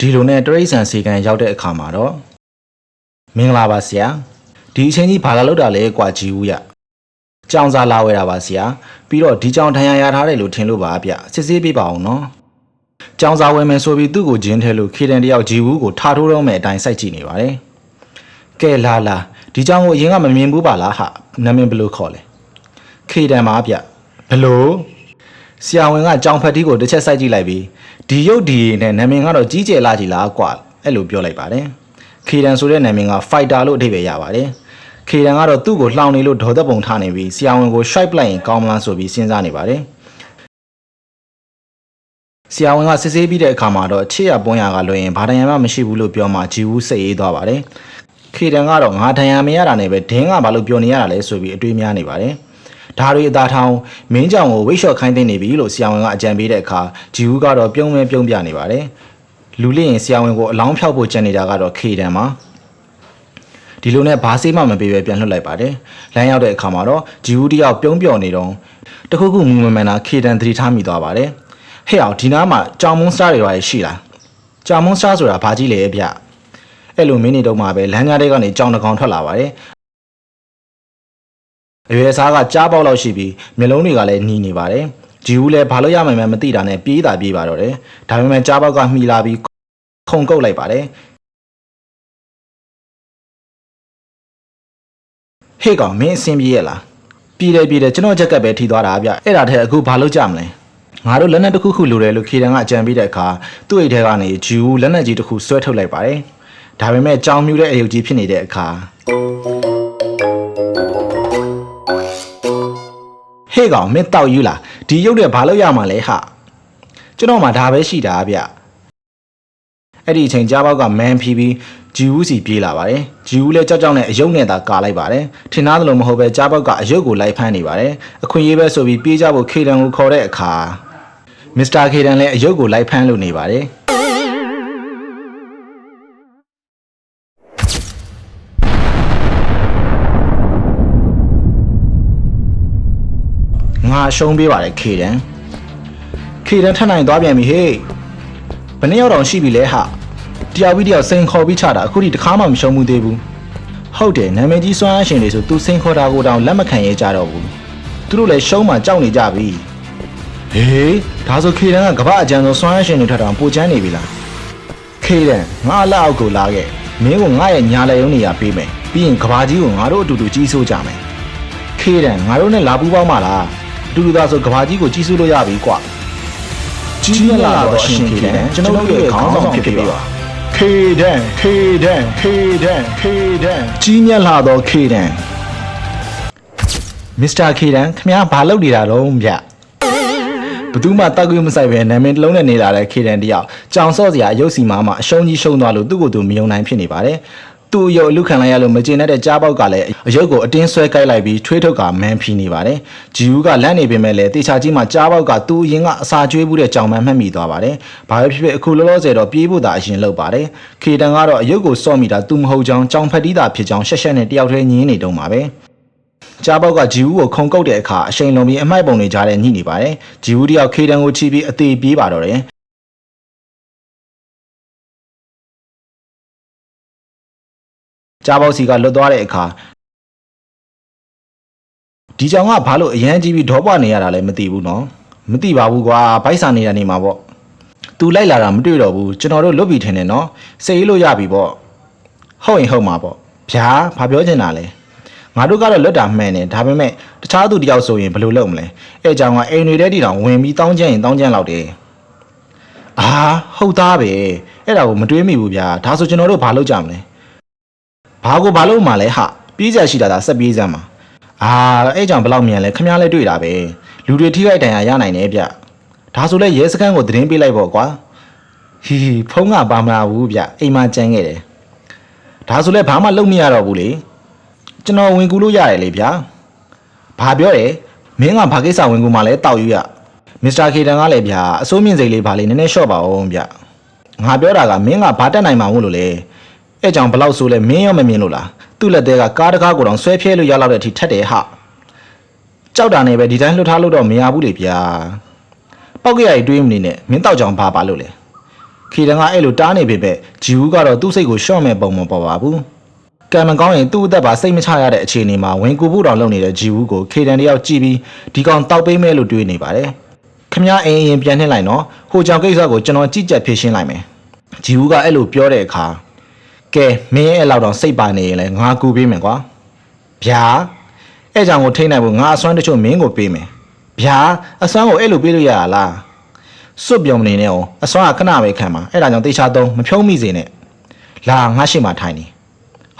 ဒီလိုနဲ့တရိတ်ဆန်စီကန်ရောက်တဲ့အခါမှာတော့မင်္ဂလာပါဆရာဒီအချင်းကြီးဘာလာလောက်တာလဲကွာကြည်ဦးရကြောင်စာလာဝဲတာပါဆရာပြီးတော့ဒီကြောင်ထန်ရရထားတယ်လို့ထင်လို့ပါဗျစစ်ဆေးပေးပါအောင်နော်ကြောင်စာဝဲမယ်ဆိုပြီးသူ့ကိုဂျင်းထဲလို့ခေတံတယောက်ကြည်ဦးကိုထားထိုးတော့မယ်အတိုင်းစိုက်ကြည့်နေပါတယ်ကဲလာဒီကြောင်ကိုအရင်ကမမြင်ဘူးပါလားဟာနာမည်ဘယ်လိုခေါ်လဲခေတံပါဗျဘလို့ဆရာဝန်ကကြောင်ဖက်တီးကိုတစ်ချက်စိုက်ကြည့်လိုက်ပြီးဒီရုပ်ဒီနဲ့နာမည်ကတော့ကြီးကျယ်လာကြီးလားကွာအဲ့လိုပြောလိုက်ပါတယ်ခေတံဆိုတဲ့နာမည်က fighter လို့အဓိပ္ပာယ်ရပါတယ်ခေတံကတော့သူ့ကိုလှောင်နေလို့ဒေါ်သက်ပုံထားနေပြီးဆရာဝန်ကို swipe လိုက်ရင်ကောင်းမလားဆိုပြီးစဉ်းစားနေပါတယ်ဆရာဝန်ကစစ်ဆေးပြီးတဲ့အခါမှာတော့ချစ်ရပွန်းရကလွှဲရင်ဘာတန်ရမှမရှိဘူးလို့ပြောမှဂျီဝူးစိတ်အေးသွားပါတယ်ခေတံကတော့ငါတန်ရမရတာနဲ့ပဲဒင်းကဘာလို့ပြောနေရတာလဲဆိုပြီးအတွေးများနေပါတယ်ဒါတွေအသာထောင်မင်းကြောင်ကိုဝိတ်လျှော့ခိုင်းသိနေပြီလို့ဆရာဝန်ကအကြံပေးတဲ့အခါဂျီဝူးကတော့ပြုံးပြနေပါတယ်လူလေးရင်ဆရာဝန်ကိုအလောင်းဖြောက်ဖို့ကြံနေတာကတော့ခေတံမှာဒီလိုနဲ့ဘာစေးမှမပေးပဲပြန်လွှတ်လိုက်ပါတယ်လမ်းရောက်တဲ့အခါမှာတော့ဂျီဝူးတယောက်ပြုံးပြော်နေတော့တခုခုမူမမှန်တာခေတံသတိထားမိသွားပါတယ်ဟဲ့အောင်ဒီနားမှာကြောင်မွန်စတာတွေပါရှိလားကြောင်မွန်စတာဆိုတာဘာကြီးလဲဗျအဲ့လိုမင်းနေတော့မှပဲလမ်းကြားထဲကနေကြောင်တစ်ကောင်ထွက်လာပါတယ်အရွယ်စားကကြားပေါက်လောက်ရှိပြီးမျက်လုံးတွေကလည်းနှီးနေပါတယ်ဂျီဝူးလည်းဘာလို့ရမှန်းမသိတာနဲ့ပြေးပါတော့တယ်ဒါပေမဲ့ကြားပေါက်ကမှီလာပြီးခုန်ကုတ်လိုက်ပါတယ်ဟေ့ကောင်မင်းအဆင်ပြေရလားပြေးတယ်ကျွန်တော်ချက်ကပ်ပဲထိသွားတာဗျအဲ့ဒါတည်းအခုဘာလို့ကြမလဲငါတို့လက်နက်တစ်ခုလိုတယ်လို့ခေတံကအကြံပေးတဲ့အခါသူ့အိတ်ထဲကနေဂျီဝူးလက်နက်ကြီးတစ်ခုဆွဲထုတ်လိုက်ပါတယ်ဒါပေမဲ့ကြောင်မြူတဲ့အယုတ်ကြီးဖြစ်နေတဲ့အခါဟေ့ကောင်မင်းတောက်ယူလားဒီရုပ်တွေဘာလို့ရမှာလဲဟာကျွန်တော်မှဒါပဲရှိတာဗျအဲ့ဒီအချိန်ကြားပေါက်ကမန်ဖြီးပြီးဂျီဝူးစီပြေးလာပါတယ်ဂျီဝူးလည်းကြောက်နဲ့အယုတ်နဲ့သာကာလိုက်ပါတယ်ထင်သားသလိုမဟုတ်ပဲကြားပေါက်ကအယုတ်ကိုလိုက်ဖမ်းနေပါတယ်အခွင့်အရေးပဲဆိုပြီးပြေးကြဖို့ခေတံကိုခေါ်တဲ့အခါမစ္စတာခေတံလည်းအယုတ်ကိုလိုက်ဖမ်းလို့နေပါတယ်ငါရှုံးပေးပါတယ်ခေတံထပ်နိုင်သွားပြန်ပြီဟေးဘယ်နှစ်ယောက်တောင်ရှိပြီလဲဟာတယောက်ပြီးတယောက်စိန်ခေါ်ပြီးချတာအခုထိတစ်ခါမှမရှုံးမှုသေးဘူးဟုတ်တယ်နာမည်ကြီးစွမ်းအားရှင်တွေဆိုသူစိန်ခေါ်တာကိုတောင်လက်မခံရဲကြတော့ဘူးသူတို့လည်းရှုံးမှကြောက်နေကြပြီဟေးဒါဆိုခေတံကကမ္ဘာအကျဉ်းဆုံးစွမ်းအားရှင်တွေထက်တောင်ပိုချမ်းနေပြီလားခေတံငါလက်အောက်ကိုလာခဲ့မင်းကငါရဲ့ညာလက်ရုံးနေရပေးမယ်ပြီးရင်ကဘာကြီးကိုငါတို့အတူတူကြီးစိုးကြမယ်ခေတံငါတို့နဲ့လာပူးပေါင်းပါလားအတူတူသားဆိုကဘာကြီးကိုကြီးစိုးလို့ရပြီကွာကြီးမြတ်လာတော့အရှင်ခေတံကျွန်တော်တို့ရဲ့ခေါင်းဆောင်ဖြစ်ပြီပါခေတံကြီးမြတ်လာတော့ခေတံမစ္စတာခေတံခင်ဗျားဘာလုပ်နေတာတော့ဗျဘသူမှတောက်ကြွမဆိုင်ပဲနာမည်တစ်လုံးနဲ့နေလာတဲ့ခေတံတယောက်ကြောင်စော့စရာအယုတ်စီမားမှာအရှုံးကြီးရှုံးသွားလို့သူ့ကိုယ်သူမယုံနိုင်ဖြစ်နေပါတယ်သူ့ရုပ်အလူခံလိုက်ရလို့မကျေနပ်တဲ့ကြားပေါက်ကလည်းအယုတ်ကိုအတင်းဆွဲကိုက်လိုက်ပြီးထွေးထုတ်ကမန်းဖီးနေပါတယ်ဂျီဝူးကလန့်နေပေမဲ့လည်းတေချာကြီးမှာကြားပေါက်ကသူ့အရင်ကအစာကျွေးမှုတဲ့ကြောင်မှန်မှတ်မိသွားပါတယ်ဘာပဲဖြစ်ဖြစ်အခုလောလောဆယ်တော့ပြေးဖို့သာအရင်လုပ်ပါတယ်ခေတံကတော့အယုတ်ကိုစော့မိတာသူမဟုတ်ကြောင်းကြောင်ဖက်တီးတာဖြစ်ကြောင်းရှက်နဲ့တယောက်တည်းညင်းနေတုံးပါပဲကြားပေါက်ကဂျီဝူးကိုခုန်ကုတ်တဲ့အခါအရှိန်လုံးပြီးအမိုက်ပုံတွေကြားထဲညှိနေပါတယ်ဂျီဝူးတယောက်ခေတံကိုချီပြီးအသေးပြေးပါတော့တယ်ကြားပေါက်စီကလွတ်သွားတဲ့အခါဒီကြောင်ကဘာလို့အရန်ကြီးပြီးဒေါပွားနေရတာလဲမသိဘူးနော်မသိပါဘူးကွာဗိုက်စာနေတာနေမှာပေါ့သူလိုက်လာတာမတွေ့တော့ဘူးကျွန်တော်တို့လွတ်ပြီထင်တယ်နော်စိတ်အေးလို့ရပြီပေါ့ဟုတ်ရင်ဟုတ်မှာပေါ့ဗျာဘာပြောချင်တာလဲငါတို့ကတော့လွတ်တာမှန်တယ်ဒါပေမဲ့တခြားသူတယောက်ဆိုရင်ဘယ်လိုလုပ်မလဲအဲကြောင်ကအိမ်တွေထဲတီတောင်ဝင်ပြီးတောင်းကျရင်တောင်းကျလောက်တယ်အာဟုတ်သားပဲအဲ့ဒါကိုမတွေးမိဘူးဗျာဒါဆိုကျွန်တော်တို့ဘာလုပ်ကြမလဲဘာလို့မှလဲဟာပြေးကြရှိတာဒါဆက်ပြေးစမ်းပါအဲ့ကြောင့်ဘလောက်မြန်လဲခမည်းလဲတွေ့တာပဲလူတွေထိခိုက်ဒဏ်ရာရနိုင်တယ်ဗျဒါဆိုလဲရဲစခန်းကိုသတင်းပေးလိုက်ပေါ့ကွာဟီဖုန်းကပါမလာဘူးဗျအိမ်မှာကြမ်းခဲ့တယ်ဒါဆိုလဲဘာမှလုပ်မရတော့ဘူးလေကျွန်တော်ဝင်ကူလို့ရတယ်လေဗျာဘာပြောတယ်မင်းကဘာကိစ္စဝင်ကူမှလဲတောက်ယူရမစ္စတာခေတံကလည်းဗျာအစိုးမြင့်စိတ်လေးဘာလေးနည်းနည်းလျှော့ပါအောင်ဗျငါပြောတာကမင်းကဘာတက်နိုင်မှာမို့လို့လဲအဲ့ကြောင့်ဘလောက်ဆိုလဲမင်းရောမမြင်လို့လားသူ့လက်သေးကကားတကားကိုတောင်ဆွဲဖြဲလို့ရလောက်တဲ့အထိထက်တယ်ဟာကြောက်တာနဲ့ပဲဒီတိုင်းလှုပ်ထားလို့တော့မရဘူးလေဗျာပောက်ကရည်တွေးမနေနဲ့မင်းတောက်ကြောင်ဘာပါလို့လဲ ခေတံကအဲ့လိုတားနေပေမဲ့ဂျီဝူကတော့သူ့စိတ်ကိုရှော့မဲ့ပုံမပေါ်ပါဘူးကံမကောင်းရင်သူ့အသက်ပါစိတ်မချရတဲ့အခြေအနေမှာဝင်ကူဖို့တောင်လုပ်နေတဲ့ဂျီဝူကိုခေတံတယောက်ကြည့်ပြီးဒီကောင်တောက်ပေးမဲလို့တွေးနေပါတယ်ခမအင်းပြန်နှိမ့်လိုက်နော်ဟိုကြောင့်ကိစ္စကိုကျွန်တော်ကြည့်ကြက်ဖြေရှင်းလိုက်မယ်ဂျီဝူကအဲ့လိုပြောတဲ့အခါကဲမင်းအဲ့လောက်တော့စိတ်ပါနေရင်လည်းငါကူပေးမယ်ကွာဗျာအဲ့ကြောင့်ကိုထိနိုင်ဖို့ငါအစွမ်းတချို့မင်းကိုပေးမယ်ဗျာအစွမ်းကိုအဲ့လိုပေးလို့ရလားစွတ်ပြုံနေနဲ့အောင်အစွမ်းကခဏပဲခံပါအဲ့ဒါကြောင့်တေချာသုံးမဖြုံးမိစေနဲ့လာငါရှိမှထိုင်န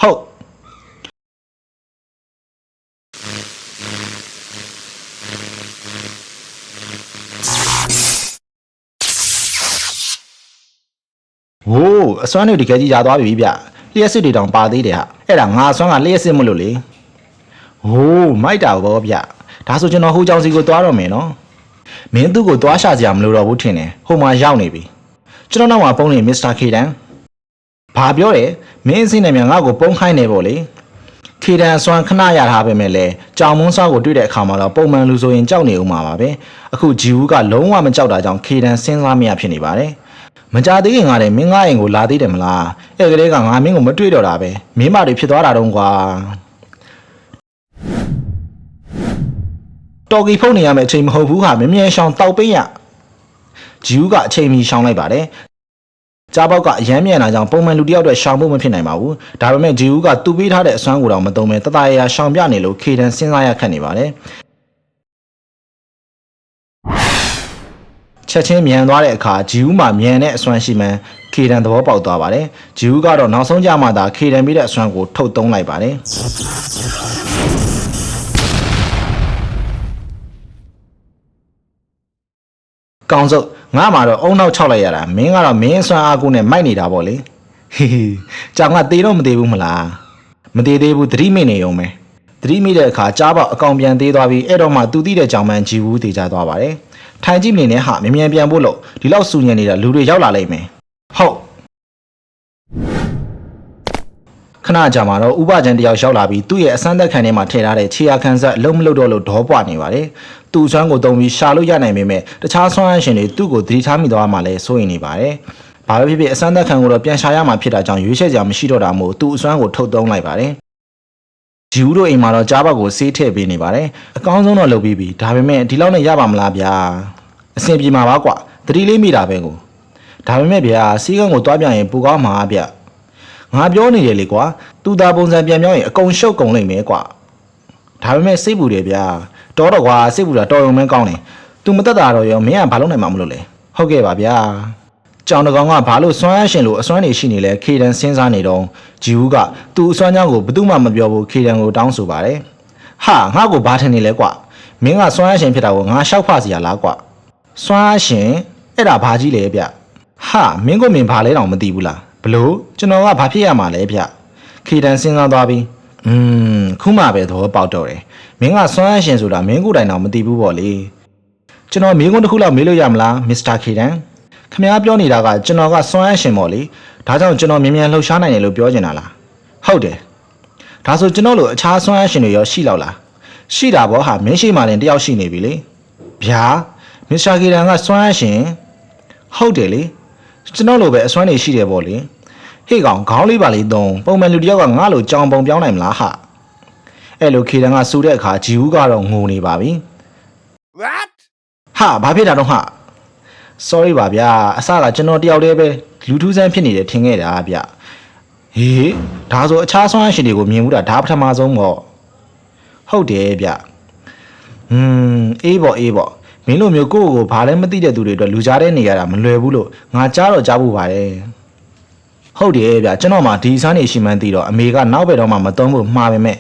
ေဟုတ်โอ้အစွမ်းတွေဒီကဲကြီးရာသွားပြီဗျလျှက်စစ်တွေတောင်ပါသေးတယ်ဟာအဲ့ဒါငါအစွမ်းကလျှက်စစ်မလို့လေโอ้မိုက်တာဘောဗျဒါဆိုကျွန်တော်ဟိုကြောင်စီကိုသွားတော့မယ်နော်မင်းသူ့ကိုသွားရှာစရာမလိုတော့ဘူးထင်တယ်ဟိုမှာရောက်နေပြီကျွန်တော်နောက်မှာပုံနေမစ္စတာခေတန်ဘာပြောတယ်မင်းအစင်းနဲ့မြန်ငါ့ကိုပုံခိုင်းနေပေါ့လေခေတန်အစွမ်းခဏရထားပဲမဲ့လေကြောင်မွန်းစောကိုတွေ့တဲ့အခါမှာတော့ပုံမှန်လူဆိုရင်ကြောက်နေဦးမှာပါပဲအခုဂျီဝူကလုံးဝမကြောက်တာကြောင့်ခေတန်စဉ်းစားမရဖြစ်နေပါတယ်မကြသေးခင်ကလည်းမင်းငါ့အိမ်ကိုလာသေးတယ်မလားအဲ့ကလေးကငါမင်းကိုမတွေ့တော့တာပဲမင်းမတွေဖြစ်သွားတာတော့ကွာတော်ကီဖုန်းနေရမယ့်အချိန်မဟုတ်ဘူးဟာမမြဲရှောင်းတောက်ပေးရဂျီဝူကအချိန်မီရှောင်းလိုက်ပါတယ်ကြားပေါက်ကအရမ်းမြန်လာကြောင်းပုံမှန်လူတယောက်အတွက်ရှောင်းဖို့မဖြစ်နိုင်ပါဘူးဒါပေမဲ့ဂျီဝူကသူ့ပေးထားတဲ့အစွမ်းကိုတော့မသုံးပဲတတရရရှောင်းပြနေလို့ခေတန်စဉ်းစားရခက်နေပါတယ်ချက်ချင်းမြန်သွားတဲ့အခါဂျီဝူမှာမြန်တဲ့အစွမ်းရှိမှန်ခေတန်သဘောပေါက်သွားပါတယ်ဂျီဝူကတော့နောက်ဆုံးကြမှသာခေတန်ပြီးတဲ့အစွမ်းကိုထုတ်သုံးလိုက်ပါတယ်ကောင်းစုပ်ငါမှာတော့အုံနောက်6လိုက်ရတာမင်းကတော့မင်းအစွမ်းအားကိုနဲ့မိုက်နေတာပေါ့လေဟီဟီကြောင်ကတေတော့မသေးဘူးမလားမသေးသေးဘူးသတိမိနေုံပဲသတိမိတဲ့အခါကြားပေါက်အကောင်ပြန်သေးသွားပြီးအဲ့တော့မှသူသိတဲ့ကြောင်မှန်ဂျီဝူတေချသွားပါတယ်ထိုင်ကြည့်နေနဲ့ဟာမြ мян ပြန်ဖို့လို့ဒီလောက်စူညံနေတာလူတွေရောက်လာလိမ့်မယ်ဟုတ်ခဏကြာမှာတော့ဥပကျန်တယောက်ရောက်လာပြီးသူ့ရဲ့အစမ်းသက်ခံထဲမှာထည့်ထားတဲ့ခြေရာခံဆက်အလုံးမလုံးတော့လို့ဒေါပွားနေပါတယ်သူ့စွမ်းကိုတုံပြီးရှာလို့ရနိုင်ပေမဲ့တခြားစွမ်းအရှင်တွေသူ့ကိုသတိထားမိသွားမှလည်းစိုးရိမ်နေပါတယ်ဘာပဲဖြစ်ဖြစ်အစမ်းသက်ခံကိုတော့ပြန်ရှာရမှာဖြစ်တာကြောင့်ရွေးချယ်စရာမရှိတော့တာမို့သူ့အစွမ်းကိုထုတ်သုံးလိုက်ပါတယ်ဂျီဝူတို့အိမ်မှာတော့ကြားပေါက်ကိုဆေးထည့်ပေးနေပါတယ်အကောင်းဆုံးတော့လုပ်ပြီးပြီဒါပေမဲ့ဒီလောက်နဲ့ရပါမလားဗျာအဆင်ပြေမှာပါကွာသတိလေးမိတာပဲကိုဒါပေမဲ့ဗျာစီးကံကိုတွားပြရင်ပူကောင်းမှာဗျငါပြောနေတယ်လေကွာသူသားပုံစံပြန်ပြောရင်အကုန်ရှုပ်ကုန်လိမ့်မယ်ကွာဒါပေမဲ့စိတ်ပူတယ်ဗျာတော်တော့ကွာစိတ်ပူတာတော်ရုံပဲကောင်းတယ်သူမတက်တာတော့ရောမင်းကဘာလုပ်နိုင်မှာမလို့လဲဟုတ်ကဲ့ပါဗျာကြောင်တကောင်ကဘာလို့စွမ်းအရှင်လို့အစွမ်းနေရှိနေလဲခေတန်စဉ်းစားနေတော့ဂျီဝူကသူ့အစွမ်းကြောင့်ကိုဘယ်သူမှမပြောဘူးခေတန်ကိုတောင်းဆိုပါတယ်ဟာငါ့ကိုဘာထင်နေလဲကွာမင်းကစွမ်းအရှင်ဖြစ်တာကိုငါရှောက်ဖစီရလားကွာစွမ်းအရှင်အဲ့ဒါဘာကြီးလဲဗျဟာမင်းကိုမင်းဘာလဲတောင်မသိဘူးလားဘလို့ကျွန်တော်ကဘာဖြစ်ရမှာလဲဗျခေတန်စဉ်းစားသွားပြီးခုမှပဲသဘောပေါက်တော့တယ်မင်းကစွမ်းအရှင်ဆိုတာမင်းကိုယ်တိုင်တော့မသိဘူးပေါ့လေကျွန်တော်မင်းကုန်းတစ်ခုလောက်မေးလို့ရမလားမစ္စတာခေတန်ခင်ဗျားပြောနေတာကကျွန်တော်ကစွမ်းအရှင်ပေါ့လေဒါကြောင့်ကျွန်တော်မြ мян လှုပ်ရှားနိုင်တယ်လို့ပြောနေတာလားဟုတ်တယ်ဒါဆိုကျွန်တော်လိုအခြားစွမ်းအရှင်တွေရောရှိလောက်လားရှိတာပေါ့ဟာမင်းရှိမှလည်းတယောက်ရှိနေပြီလေဗျာမစ္စတာခေတန်ကစွမ်းအရှင်ဟုတ်တယ်လေကျွန်တော်လိုပဲအစွမ်းနေရှိတယ်ပေါ့လေဟေ့ကောင်ခေါင်းလေးပါလေးသုံးပုံမှန်လူတယောက်ကငါ့လိုကြောင်ပုံပြောင်းနိုင်မလားဟာအဲ့လိုခေတန်ကစူတဲ့အခါဂျီဝူကတော့ငိုနေပါပြီ What ဟာဘာဖြစ်တာတော့ဟာ sorry ပါဗျာအစကကျွန်တော်တယောက်တည်းပဲလူထူးဆန်းဖြစ်နေတယ်ထင်ခဲ့တာဗျဟေးဒါဆိုအခြားဆွမ်းအရှင်တွေကိုမြင်မှုတာဒါပထမဆုံးပေါ့ဟုတ်တယ်ဗျအေးပေါ့မင်းလိုမျိုးကိုယ့်ကိုဘာလဲမသိတဲ့သူတွေအတွက်လူကြားတဲ့နေရတာမလွယ်ဘူးလို့ငါကြားတော့ကြားဖို့ပါတယ်ဟုတ်တယ်ဗျကျွန်တော်မှဒီစမ်းနေရှိမှန်းသိတော့အမေကနောက်ဘက်တော့မှမသုံးဖို့မှားပေမဲ့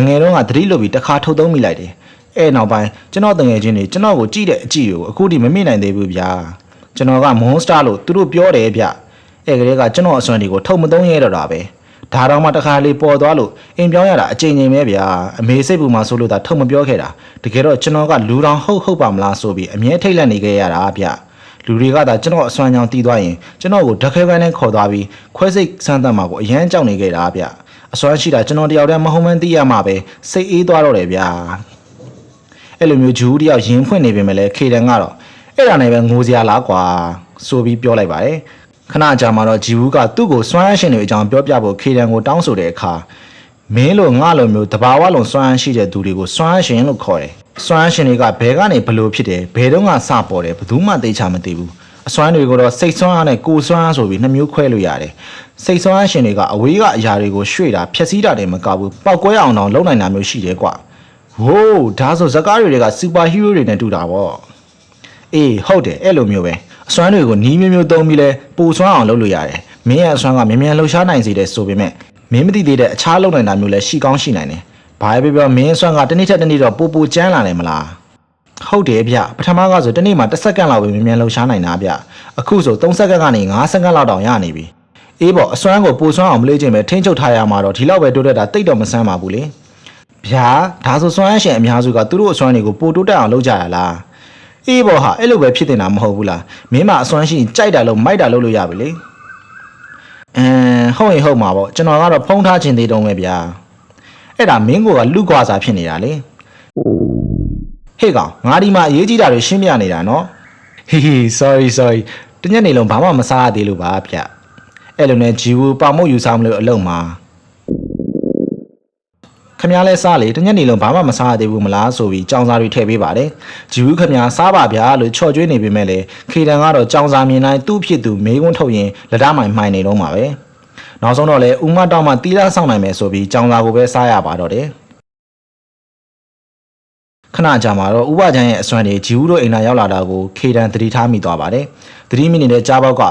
ငယ်တုန်းကသတိလွတ်ပြီးတစ်ခါထုတ်သုံးမိလိုက်တယ်အဲ့နောက်ပိုင်းကျွန်တော်တငယ်ချင်းတွေကျွန်တော်ကိုကြည့်တဲ့အကြည့်ကိုအခုထိမမေ့နိုင်သေးဘူးဗျာကျွန်တော်ကမွန်စတာလို့သူတို့ပြောတယ်ဗျအဲ့ကလေးကကျွန်တော်အစွမ်းတွေကိုထုတ်မသုံးရတော့တာပဲဒါတော့မှတစ်ခါလေးပေါ်သွားလို့အိမ်ပြောင်းရတာအချိန်ချင်းပဲဗျာအမေစိတ်ပူမှဆိုလို့သာထုတ်မပြောခဲ့တာတကယ်တော့ကျွန်တော်ကလူတောင်ဟုတ်ပါမလားဆိုပြီးအမြဲထိတ်လန့်နေခဲ့ရတာဗျလူတွေကသာကျွန်တော်အစွမ်းကြောင်တီးသွားရင်ကျွန်တော်ကိုဓာတ်ခဲပန်းနဲ့ခေါ်သွားပြီးခွဲစိတ်စမ်းသပ်မှာကိုအရန်ကြောက်နေခဲ့တာဗျအစွမ်းရှိတာကျွန်တော်တယောက်တည်းမဟုတ်မှန်းသိရမှာပဲစိတ်အေးသွားတော့တယ်ဗျအဲ့လိုမျိုးဂျူးတယောက်ရင်ဖွင့်နေပေမဲ့လည်းခေတန်ကတော့အဲ့ဒါနဲ့ပဲငိုစရာလားကွာဆိုပြီးပြောလိုက်ပါတယ် ခဏကြာမှတော့ဂျီဝူးကသူ့ကိုစွမ်းအားရှင်တွေအကြောင်းပြောပြဖို့ခေတံကိုတောင်းဆိုတဲ့အခါမင်းလိုငါလိုမျိုးတဘာဝလုံးစွမ်းအားရှိတဲ့သူတွေကိုစွမ်းအားရှင်လို့ခေါ်တယ်စွမ်းအားရှင်တွေကဘယ်ကနေဘလို့ဖြစ်တယ်ဘယ်တော့မှစပေါ်တယ်ဘယ်သူမှသိချမသိဘူးအစွမ်းတွေကိုတော့စိတ်စွမ်းအားနဲ့ကိုယ်စွမ်းအားဆိုပြီးနှစ်မျိုးခွဲလို့ရတယ်စိတ်စွမ်းအားရှင်တွေကအဝေးကအရာတွေကိုရွှေ့တာဖျက်ဆီးတာတွေမကဘူးပောက်ကွဲအောင်တော့လုပ်နိုင်တာမျိုးရှိတယ်ကွာဟိုးဒါဆိုဇကားတွေကစူပါဟီးရိုးတွေနဲ့တူတာပေါ့အေးဟုတ်တယ်အဲ့လိုမျိုးပဲအစွမ်းတွေကိုနီးမျိုးမျိုးသုံးပြီးလဲပိုစွမ်းအောင်လုပ်လို့ရတယ်မင်းရဲ့အစွမ်းကမြန်မြန်လှုပ်ရှားနိုင်စေတဲ့ဆိုပေမဲ့မင်းမသိသေးတဲ့အခြားလုပ်နိုင်တာမျိုးလည်းရှိကောင်းရှိနိုင်တယ်ဘာပဲပြောမင်းအစွမ်းကတစ်နေ့ထက်တစ်နေ့တော့ပိုကျန်းလာတယ်မလားဟုတ်တယ်ဗျပထမကဆိုတစ်နေ့မှာ10စက္ကန့်လောက်ပဲမြန်မြန်လှုပ်ရှားနိုင်တာဗျအခုဆို3စက္ကန့်ကနေ5စက္ကန့်လောက်တောင်ရနေပြီအေးပေါ့အစွမ်းကိုပိုစွမ်းအောင်မလေးခြင်းပဲထိန်းချုပ်ထားရမှာတော့ဒီလောက်ပဲတိုးတက်တာတိတ်တော့မဆန်းပါဘူးလေဗျာဒါဆိုစွမ်းအရှင်အများစုကသူတို့အစွမ်းတွေကိုပိုတိုးတက်အောင်လုပ်ကြရလားအေးပေါ့ဟာအဲ့လိုပဲဖြစ်နေတာမဟုတ်ဘူးလားမင်းမအစွမ်းရှိကြိုက်တာလို့မိုက်တာလို့ရပြီလေဟုတ်ရင်ဟုတ်မှာပေါ့ကျွန်တော်ကတော့ဖုံးထားခြင်းသေးတုံးပဲဗျာအဲ့ဒါမင်းကလူကွာစာဖြစ်နေတာလေဟေ့ကောင်ငါဒီမှာအရေးကြီးတာတွေရှင်းပြနေတာနော်ဟီ sorry တညက်နေလုံးဘာမှမစားရသေးလို့ပါဗျအဲ့လိုနဲ့ဂျီဝူပေါမုတ်ယူစားမလို့အလုံးမှာခမ ्या လဲစားလေတညက်နေလုံးဘာမှမစားရသေးဘူးမလားဆိုပြီးကြောင်စာတွေထည့်ပေးပါတယ်ဂျီဝူခမ ्या စားပါဗျာလို့ချော့ကျွေးနေပေမဲ့လေခေတံကတော့ကြောင်စာမြင်တိုင်းသူ့ဖြစ်သူမေးခွန်းထုတ်ရင်လက်သားမိုင်မှိုင်နေတော့မှာပဲနောက်ဆုံးတော့လေဦးမတောက်မှတီးသားဆောင်နိုင်မယ်ဆိုပြီးကြောင်စာကိုပဲစားရပါတော့တယ်ခဏကြာမှာတော့ဥပချမ်းရဲ့အစွမ်းတွေဂျီဝူတို့အိမ်သာရောက်လာတာကိုခေတံသတိထားမိသွားပါတယ်သတိမိနေတဲ့ကြားပေါက်က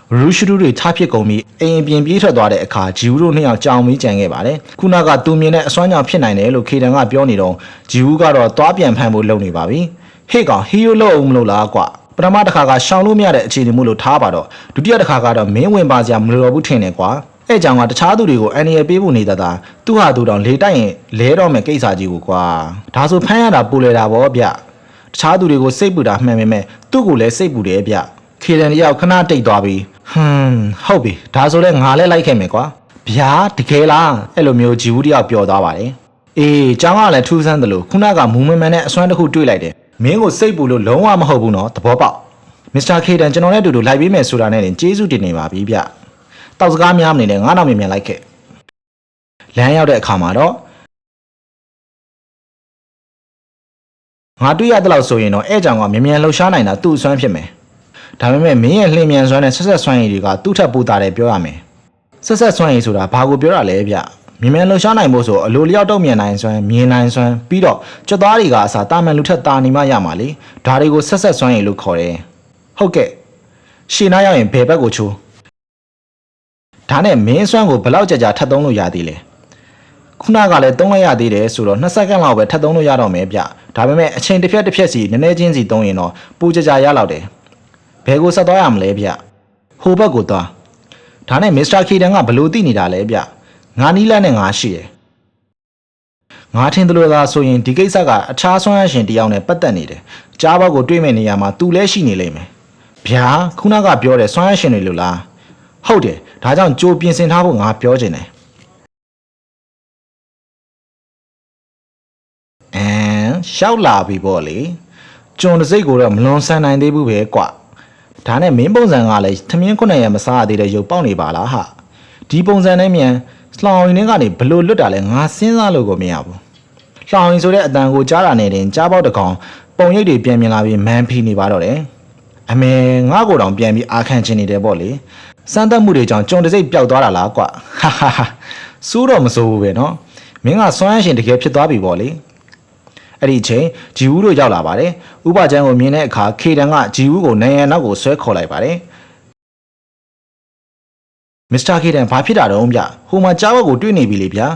ရူရှူတွေထားဖြစ်ကုန်ပြီးအိမ်အပြင်ပြေးထွက်သွားတဲ့အခါဂျီဝူတို့နှစ်ယောက်ကြောင်ပြီးကြံခဲ့ပါတယ်ခုနကသူမြင်တဲ့အစွမ်းကြောင့်ဖြစ်နိုင်တယ်လို့ခေတံကပြောနေတော့ဂျီဝူကတော့သွားပြန်ဖမ်းဖို့လုပ်နေပါပြီဟေ့ကောင်ဟီယိုလို့အောင်မလို့လားကွာပထမတစ်ခါကရှောင်လို့မရတဲ့အခြေအနေမို့လို့ထားပါတော့ဒုတိယတစ်ခါကတော့မင်းဝင်ပါစရာမလိုတော့ဘူးထင်တယ်ကွာအဲ့ကြောင့်ကတခြားသူတွေကိုအန်ရပေးဖို့နေတတ်တာသူဟာသူတောင်လေတိုက်ရင်လဲတော့မယ်ကိစ္စကြီးကိုကွာဒါဆိုဖမ်းရတာပူလေတာဗောဗျတခြားသူတွေကိုစိတ်ပူတာမှန်ပေမဲ့သူ့ကိုလည်းစိတ်ပူတယ်ဗျခေတံတယောက်ခဏတိတ်သွားပြီးဟုတ်ပြီဒါဆိုလဲငါလည်းလိုက်ခဲ့မယ်ကွာဗျာတကယ်လားအဲ့လိုမျိုးဂျီဝူတယောက်ပျော်သွားပါတယ်အေးကျောင်းကလည်းထူးဆန်းတယ်လို့ခုနကမူမမှန်နဲ့အစွမ်းတစ်ခုတွေ့လိုက်တယ်မင်းကိုစိတ်ပူလို့လုံးဝမဟုတ်ဘူးနော်သဘောပေါက်မစ္စတာခေတံကျွန်တော်နဲ့အတူတူလိုက်ပေးမယ်ဆိုတာနဲ့ကျေးဇူးတင်နေပါပြီဗျတောက်စကားများမနေနဲ့ငါနောက်မြန်လိုက်ခဲ့လမ်းရောက်တဲ့အခါမှာတော့ငါတွေ့ရတဲ့လောက်ဆိုရင်တော့အဲ့ကြောင်ကမြန်လှုပ်ရှားနိုင်တာသူ့အစွမ်းဖြစ်မယ်ဒါပေမဲ့မင်းရဲ့လှင်မြန်စွမ်းနဲ့ဆက်စွမ်းရည်တွေကသူ့ထက်ပိုတာတယ်ပြောရမယ်ဆက်စွမ်းရည်ဆိုတာဘာကိုပြောတာလဲဗျမြန်လှုပ်ရှားနိုင်ဖို့ဆိုအလိုလျောက်တော့မြန်နိုင်စွမ်းမြင်နိုင်စွမ်းပြီးတော့ကြွက်သားတွေကအစားတာမန်လူထက်တာနေမှရမှာလေဒါတွေကိုဆက်စွမ်းရည်လို့ခေါ်တယ်ဟုတ်ကဲ့ရှင်းနာရောက်ရင်ဘယ်ဘက်ကိုချိုးဒါနဲ့မင်းစွမ်းကိုဘယ်လောက်ကြာထပ်သုံးလို့ရသေးလဲခုနကလည်းသုံးလိုက်ရသေးတယ်ဆိုတော့2စက္ကန့်လောက်ပဲထပ်သုံးလို့ရတော့မယ်ဗျဒါပေမဲ့အချိန်တစ်ဖြတ်စီနည်းနည်းချင်းစီသုံးရင်တော့ပူကြာရလောက်တယ်ဘယ်ကိုဆက်သွားရမလဲဗျဟိုဘက်ကိုသွားဒါနဲ့မစ္စတာခေတံကဘလို့သိနေတာလဲဗျငါနီးလန်းနဲ့ငါရှိတယ်ငါထင်တယ်လို့သာဆိုရင်ဒီကိစ္စကအခြားဆွမ်းအရှင်တယောက်နဲ့ပတ်သက်နေတယ်ကြားဘောက်ကိုတွေ့မဲ့နေရမှာသူလည်းရှိနေလိမ့်မယ်ဗျာခုနကပြောတယ်ဆွမ်းအရှင်တွေလို့လားဟုတ်တယ်ဒါကြောင့်ကြိုပြင်ဆင်ထားဖို့ငါပြောချင်တယ်ရှောက်လာပြီပေါ့လေကျွန်တစ်စိတ်ကိုတော့မလွန်ဆန်နိုင်သေးဘူးပဲကွာဒါနဲ့မင်းပုံစံကလည်းသမင်း9ရက်မစားရသေးတဲ့ရုပ်ပေါက်နေပါလားဟာဒီပုံစံနဲ့မြန်လှောင်ရင်ကနေဘလို့လွတ်တာလဲငါစဉ်းစားလို့ကိုမရဘူးလှောင်ရင်ဆိုတဲ့အတန်ကိုကြားတာနဲ့တင်ကြားပေါက်တကောင်ပုံရိပ်တွေပြန်မြင်လာပြီးမန်ဖီနေပါတော့တယ်အမေငါ့ကိုတောင်ပြန်ပြီးအာခံချင်နေတယ်ပေါ့လေစမ်းသပ်မှုတွေကြောင့်ကျွန်တစ်စိတ်ပျောက်သွားတာလားကွာဟာစိုးတော့မစိုးဘူးပဲနော်မင်းကစွမ်းအရှင်တကယ်ဖြစ်သွားပြီပေါ့လေအဲ့ဒီအချိန်ဂျီဝူတို့ရောက်လာပါတယ်ဥပချမ်းကိုမြင်တဲ့အခါခေတံကဂျီဝူကိုနိုင်ရန်နောက်ကိုဆွဲခေါ်လိုက်ပါတယ်မစ္စတာခေတံဘာဖြစ်တာတုံးဗျဟိုမှာကြားဘက်ကိုတွေ့နေပြီလေဗျာ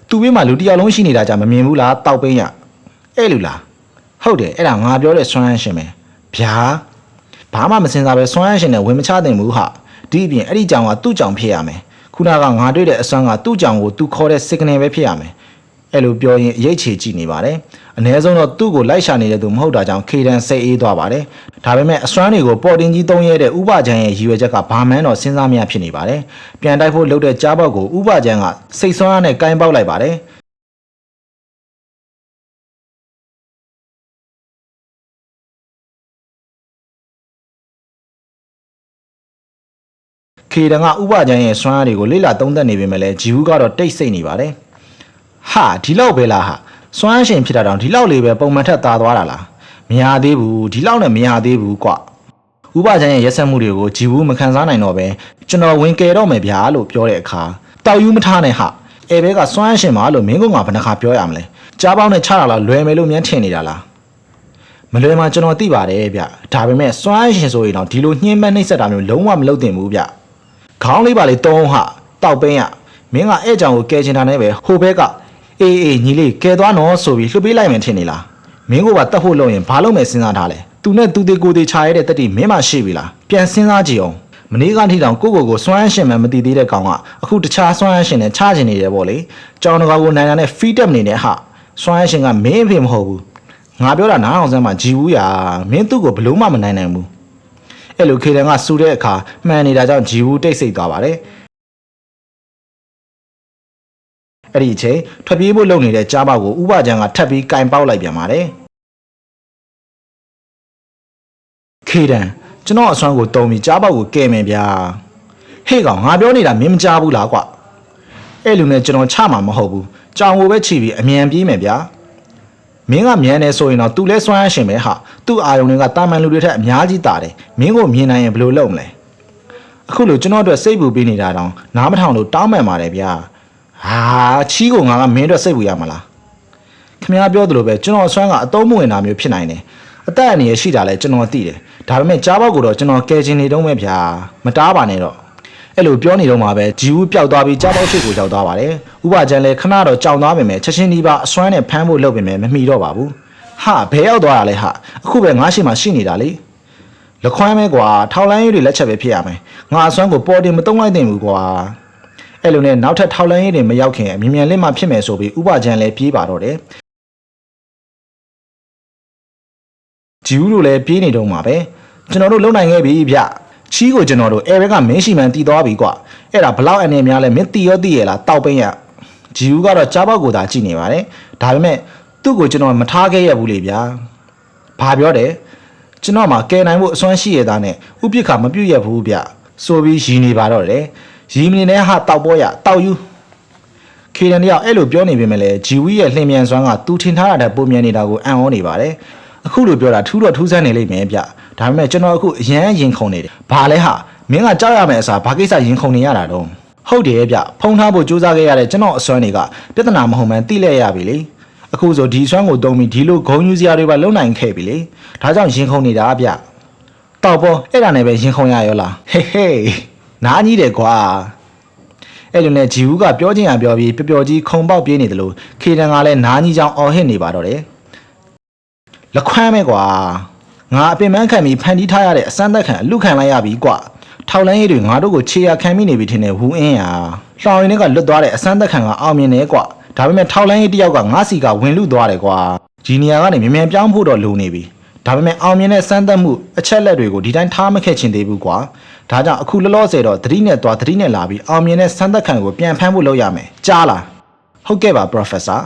သူ့ဘေးမှာလူတစ်ယောက်လုံးရှိနေတာကြမမြင်ဘူးလားတောက်ပင်းရအဲ့လူလားဟုတ်တယ်အဲ့ဒါငါပြောတဲ့စွမ်းအရှင်ပဲဗျာဘာမှမစင်စားပဲစွမ်းအရှင်နဲ့ဝင်မချသင့်ဘူးဟာဒီအပြင်အဲ့ဒီကြောင်ကသူ့ကြောင်ဖြစ်ရမယ်ခုနကငါတွေ့တဲ့အစွမ်းကသူ့ကြောင်ကိုသူခေါ်တဲ့ signal ပဲဖြစ်ရမယ်အဲ့လိုပြောရင်အရေးချေကြည့်နေပါတယ်အ ਨੇ ဆုံးတော့သူ့ကိုလိုက်ရှာနေတဲ့သူမဟုတ်တာကြောင့်ခေတံစိတ်အေးသွားပါတယ်ဒါပေမဲ့အစွမ်းတွေကိုပေါ်တင်ကြီးသုံးရဲတဲ့ဥပချမ်းရဲ့ရည်ရွယ်ချက်ကဘာမှန်းတော့စဉ်းစားမရဖြစ်နေပါတယ်ပြန်တိုက်ဖို့လုပ်တဲ့ကြားပေါက်ကိုဥပချမ်းကစိတ်ဆွမ်းအားနဲ့ကိုင်းပေါက်လိုက်ပါတယ် ခေတံကဥပချမ်းရဲ့စွမ်းအားတွေကိုလေ့လာသုံးသပ်နေပေမဲ့လည်းဂျီဝူကတော့တိတ်ဆိတ်နေပါတယ်ဟာဒီလောက်ပဲလားဟာစွမ်းအားရှင်ဖြစ်တာတောင်ဒီလောက်လေးပဲပုံမှန်ထက်သာသွားတာလားမရသေးဘူးဒီလောက်နဲ့မရသေးဘူးကွဥပချမ်းရဲ့ရက်ဆက်မှုတွေကိုဂျီဝူမခံစားနိုင်တော့ပဲကျွန်တော်ဝင်ကယ်တော့မယ်ဗျာလို့ပြောတဲ့အခါတောက်ယူမထားနဲ့ဟာအဲဘဲကစွမ်းအားရှင်ပါလို့မင်းကငါဘယ်နှခါပြောရမလဲကြားပေါင်းနဲ့ချတာလားလွယ်မယ်လို့မြန်ထင်နေတာလားမလွယ်မှာကျွန်တော်သိပါတယ်ဗျဒါပေမဲ့စွမ်းအားရှင်ဆိုရင်တော့ဒီလိုညှင်းပန်းနှိပ်စက်တာမျိုးလုံးဝမလုပ်သင့်ဘူးဗျခေါင်းလေးပါလေတုံးဟာတောက်ပင်းရမင်းကအဲ့ကြောင်ကိုကဲချင်တာနဲ့ပဲဟိုဘက်ကအေးညီလေးကဲသွားနော်ဆိုပြီးလှုပ်ပေးလိုက်မယ်ထင်နေလားမင်းကပါတတ်ဖို့လုပ်ရင်ဘာလုပ်မယ်စဉ်းစားထားလဲသူနဲ့သူသေးကိုသေးချာရတဲ့တက်တီမင်းမရှိပြီလားပြန်စဉ်းစားကြည့်အောင်မနေ့ကထိတောင်ကိုစွမ်းအားရှင်မှမသိသေးတဲ့ကောင်ကအခုတခြားစွမ်းအားရှင်နဲ့ချချင်နေတယ်ပေါ့လေကြောင်တကာကိုနိုင်တာနဲ့ feed up နေတဲ့ဟာစွမ်းအားရှင်ကမင်းအဖေမဟုတ်ဘူးငါပြောတာနားအောင်စမ်းမှဂျီဝူးရမင်းသူ့ကိုဘလို့မှမနိုင်နိုင်ဘူးအဲ့လိုခေတံကစူတဲ့အခါမှန်နေတာကြောင့်ဂျီဝူးတိတ်ဆိတ်သွားပါတယ်အဲ့ဒီအချိန်ထွက်ပြေးဖို့လုပ်နေတဲ့ကြားပေါက်ကိုဥပချမ်းကထပ်ပြီးကင်ပေါက်လိုက်ပြန်ပါတယ်ခေတံကျွန်တော်အစွမ်းကိုတုံပြီးကြားပေါက်ကိုကဲမယ်ဗျာဟေ့ကောင်ငါပြောနေတာမင်းမကြားဘူးလားကွအဲ့လူနဲ့ကျွန်တော်ချမှာမဟုတ်ဘူးကြောင်ကိုပဲချီပြီးအမြန်ပြေးမယ်ဗျာမင်းကမြန်နေဆိုရင်တော့ तू လဲစွမ်းရရှင်ပဲဟာသူ့အာယုံတွေကတာမန်လူတွေထက်အများကြီးတာတယ်မင်းကိုမြင်နိုင်ရင်ဘယ်လိုလုပ်မလဲအခုလိုကျွန်တော်တို့စိတ်ပူပေးနေတာတောင်နားမထောင်လို့တောင်းပန်ပါတယ်ဗျာဟာချီးကိုငါကမင်းတို့စိတ်ပူရမှာလားခင်ဗျားပြောသလိုပဲကျွန်တော်အစွမ်းကအတုံးမဝင်တာမျိုးဖြစ်နိုင်တယ်အသက်အန္တရာယ်ရှိတာလဲကျွန်တော်သိတယ်ဒါပေမဲ့ကြားပေါက်ကိုတော့ကျွန်တော်ကယ်ချင်နေတော့မယ်ဗျာမတားပါနဲ့တော့အဲ့လိုပြောနေတော့မှပဲဂျီဝူးပျောက်သွားပြီးကြားပေါက်ရှိကိုရောက်သွားပါတယ်ဥပချမ်းလဲခဏတော့ကြောင်သွားပေမဲ့ချက်ချင်းဒီပါအစွမ်းနဲ့ဖမ်းဖို့လုပ်ပေမဲ့မမီတော့ပါဘူးဟာဘဲရောက်သွားတာလဲဟာအခုပဲငါရှိမှရှိနေတာလေလခွမ်းမဲကွာထောက်လန်းရေးတွေလက်ချက်ပဲဖြစ်ရမယ်ငါအစွမ်းကိုပေါ်တင်မတုံးလိုက်သင့်ဘူးကွာအဲ့လိုနဲ့နောက်ထပ်ထောက်လန်းရေးတွေမရောက်ခင်အမြင်မြန်လေးမှဖြစ်မယ်ဆိုပြီးဥပချမ်းလဲပြေးပါတော့တယ်ဂျီဝူးတို့လည်းပြေးနေတော့မှာပဲကျွန်တော်တို့လုံနိုင်ခဲ့ပြီဗျချီးကိုကျွန်တော်တို့အဲဘက်ကမင်းရှိမှန်တီးသွားပြီကွအဲ့ဒါဘလောက်အနေများလဲမင်းတီရောတီရလားတောက်ပင်းရဂျီဝူးကတော့ကြားပေါက်ကိုသာကြည့်နေပါတယ်ဒါပေမဲ့သူ့ကိုကျွန်တော်မထားခဲ့ရဘူးလေဗျာဘာပြောတယ်ကျွန်တော်မှကဲနိုင်ဖို့အစွမ်းရှိရသားနဲ့ဥပိ္ပခမပြုတ်ရဘူးဗျဆိုပြီးရီနေပါတော့တယ်ရီမနေနဲ့ဟာတောက်ပေါ်ရတောက်ယူခေတံတယောက်အဲ့လိုပြောနေပေမဲ့လည်းဂျီဝူးရဲ့လှင်မြန်စွမ်းကသူထင်ထားတာတဲ့ပုံမြန်နေတာကိုအံ့ဩနေပါတယ်အခုလိုပြောတာထူးတော့ထူးဆန်းနေလိမ့်မယ်ဗျဒါပေမဲ့ကျွန်တော်အခုအရန်ရင်ခုန်နေတယ်ဘာလဲဟာမင်းကကြောက်ရမယ်အစားဘာကိစ္စရင်ခုန်နေရတာတော့ဟုတ်တယ်ဗျဖုံးထားဖို့စူးစမ်းခဲ့ရတဲ့ကျွန်တော်အစွမ်းတွေကပြဿနာမဟုတ်မှန်းသိလဲရပြီလေအခုဆိုဒီစွမ်းကိုတုံးပြီးဒီလိုဂုံယူစရာတွေပါလုံနိုင်ခဲ့ပြီလေဒါကြောင့်ရင်ခုန်နေတာဗျတောက်ပေါ်အဲ့ဒါနဲ့ပဲရင်ခုန်ရရောလားဟေးဟေးနားကြီးတယ်ကွာအဲ့လိုနဲ့ဂျီဝူးကပြောချင်းရပြောပြီးပျော်ကြီးခုံပေါက်ပြေးနေတယ်လို့ခေတံကလည်းနားကြီးချောင်းအော်ဟစ်နေပါတော့တယ်လခွမ်းမဲကွာငါအပင်ပန်းခံပြီးဖန်တီးထားရတဲ့အစမ်းသက်ခံအလူခံလိုက်ရပြီကွထောက်လန်းရေးတွေငါတို့ကိုခြေရခံမိနေပြီထင်တယ်ဝူအင်းရလှောင်ရင်းတွေကလွတ်သွားတဲ့အစမ်းသက်ခံကအောင်မြင်တယ်ကွဒါပေမဲ့ထောက်လန်းရေးတယောက်ကငါစီကဝင်လူသွားတယ်ကွာဂျီနီယာကနေမြန်မြန်ပြောင်းဖို့တော့လိုနေပြီဒါပေမဲ့အောင်မြင်တဲ့စမ်းသက်မှုအချက်လက်တွေကိုဒီတိုင်းထားမခဲ့ချင်သေးဘူးကွာဒါကြောင့်အခုလောလောဆယ်တော့သတိနဲ့သွားသတိနဲ့လာပြီးအောင်မြင်တဲ့စမ်းသက်ခံကိုပြန်ဖမ်းဖို့လုပ်ရမယ်ကြားလားဟုတ်ကဲ့ပါ Professor